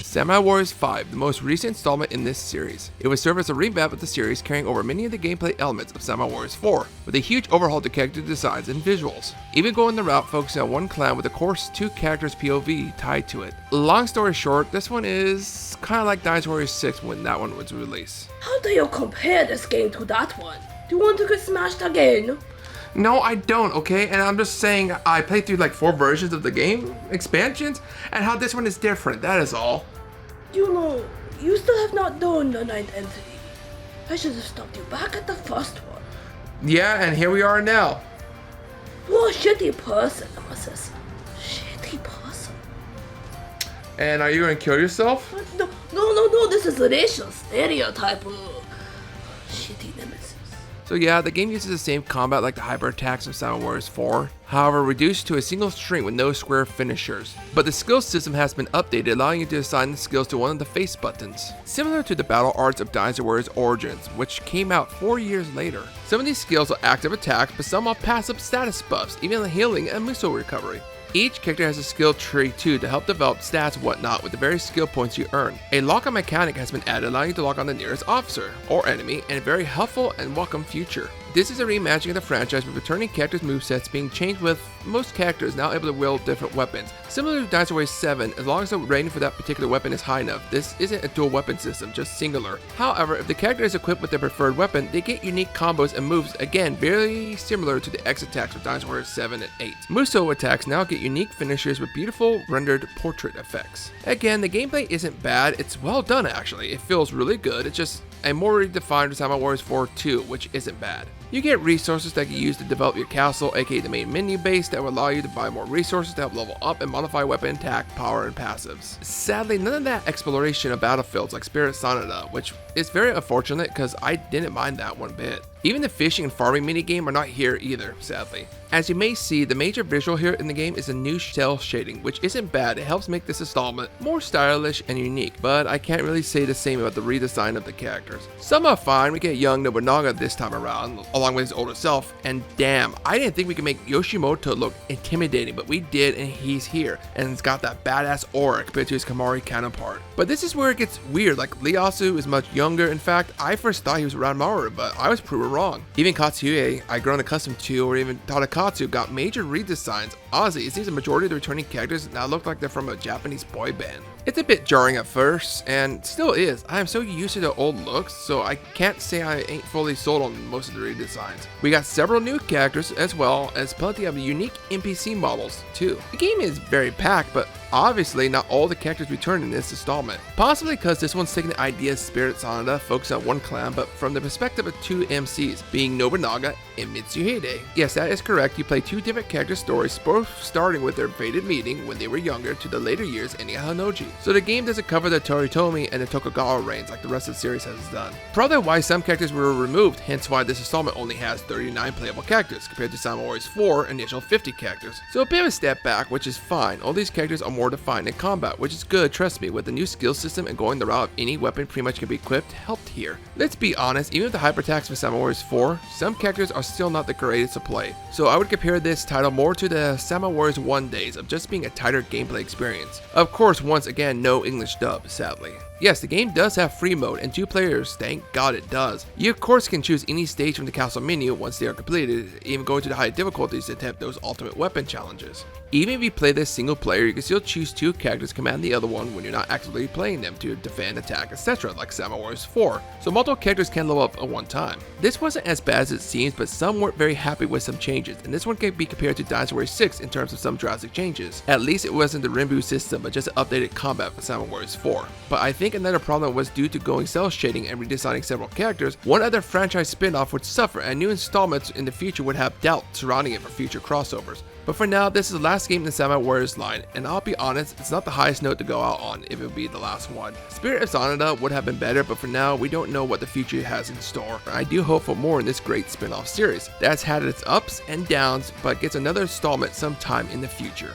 Samurai Warriors 5, the most recent installment in this series. It would serve as a revamp of the series, carrying over many of the gameplay elements of Samurai Warriors 4, with a huge overhaul to character designs and visuals. Even going the route focusing on one clan with of course 2 characters POV tied to it. Long story short, this one is kinda like Dynasty Warriors 6 when that one was released. How do you compare this game to that one? Do you want to get smashed again? No, I don't, okay? And I'm just saying I played through like 4 versions of the game, expansions, and how this one is different, that is all. You know, you still have not done the 9th entity. I should have stopped you back at the first one. Yeah, and here we are now. You're a shitty person, Nemesis. Shitty person. And are you gonna kill yourself? No, this is a racial stereotype of shitty Nemesis. So yeah, the game uses the same combat like the hyper attacks of Samurai Warriors 4, however reduced to a single string with no square finishers. But the skill system has been updated, allowing you to assign the skills to one of the face buttons, similar to the battle arts of Dynasty Warriors Origins, which came out 4 years later. Some of these skills are active attacks, but some are passive status buffs, even healing and Musouary recovery. Each character has a skill tree too to help develop stats and whatnot with the various skill points you earn. A lock-on mechanic has been added, allowing you to lock on the nearest officer or enemy, and a very helpful and welcome feature. This is a reimagining of the franchise with returning characters' movesets being changed, with most characters now able to wield different weapons. Similar to Dynasty Warriors 7, as long as the rating for that particular weapon is high enough, this isn't a dual weapon system, just singular. However, if the character is equipped with their preferred weapon, they get unique combos and moves, again very similar to the X attacks of Dynasty Warriors 7 and 8. Musou attacks now get unique finishers with beautiful rendered portrait effects. Again, the gameplay isn't bad, it's well done actually, it feels really good, it's just a more redefined Samurai Warriors 4 2, which isn't bad. You get resources that you use to develop your castle, aka the main menu base, that will allow you to buy more resources to help level up and modify weapon attack, power, and passives. Sadly, none of that exploration of battlefields like Spirit Sonata, which is very unfortunate because I didn't mind that one bit. Even the fishing and farming minigame are not here either, sadly. As you may see, the major visual here in the game is a new cell shading, which isn't bad, it helps make this installment more stylish and unique, but I can't really say the same about the redesign of the characters. Some are fine, we get young Nobunaga this time around, along with his older self, and damn, I didn't think we could make Yoshimoto look intimidating, but we did, and he's here, and he's got that badass aura compared to his Kamari counterpart. But this is where it gets weird, like Ieyasu is much younger, in fact, I first thought he was Ranmaru, but I was proven wrong. Even Katsuie, I'd grown accustomed to, or even Tadakatsu got major redesigns. Honestly, it seems the majority of the returning characters now look like they're from a Japanese boy band. It's a bit jarring at first, and still is. I am so used to the old looks, so I can't say I ain't fully sold on most of the redesigns. We got several new characters as well as plenty of unique NPC models too. The game is very packed, but obviously not all the characters return in this installment. Possibly because this one's taking the idea of Spirit Sonata, focused on one clan, but from the perspective of 2 MCs, being Nobunaga and Mitsuhide. Yes, that is correct, you play 2 different character stories, both starting with their fated meeting when they were younger to the later years ending at Hanoji. So the game doesn't cover the Toritomi and the Tokugawa reigns like the rest of the series has done. Probably why some characters were removed, hence why this installment only has 39 playable characters compared to Samurai Warriors 4 initial 50 characters. So a bit of a step back, which is fine. All these characters are more defined in combat, which is good, trust me, with the new skill system and going the route of any weapon pretty much can be equipped helped here. Let's be honest, even with the hyper attacks for Samurai Warriors 4, some characters are still not the greatest to play. So I would compare this title more to the Samurai Warriors 1 days of just being a tighter gameplay experience. Of course, once again, no English dub, sadly. Yes, the game does have free mode and 2 players, thank God it does. You of course can choose any stage from the castle menu once they are completed, even going to the high difficulties to attempt those ultimate weapon challenges. Even if you play this single player, you can still choose 2 characters to command the other one when you're not actively playing them to defend, attack, etc. like Samurai Warriors 4, so multiple characters can level up at one time. This wasn't as bad as it seems, but some weren't very happy with some changes, and this one can be compared to Dynasty Warriors 6 in terms of some drastic changes. At least it wasn't the Rinbu system, but just updated combat for Samurai Warriors 4. But I think another problem was due to going cell shading and redesigning several characters, one other franchise spin-off would suffer and new installments in the future would have doubt surrounding it for future crossovers. But for now, this is the last game in the Samurai Warriors line, and I'll be honest, it's not the highest note to go out on if it would be the last one. Spirit of Sonata would have been better, but for now, we don't know what the future has in store. I do hope for more in this great spin-off series that's had its ups and downs, but gets another installment sometime in the future.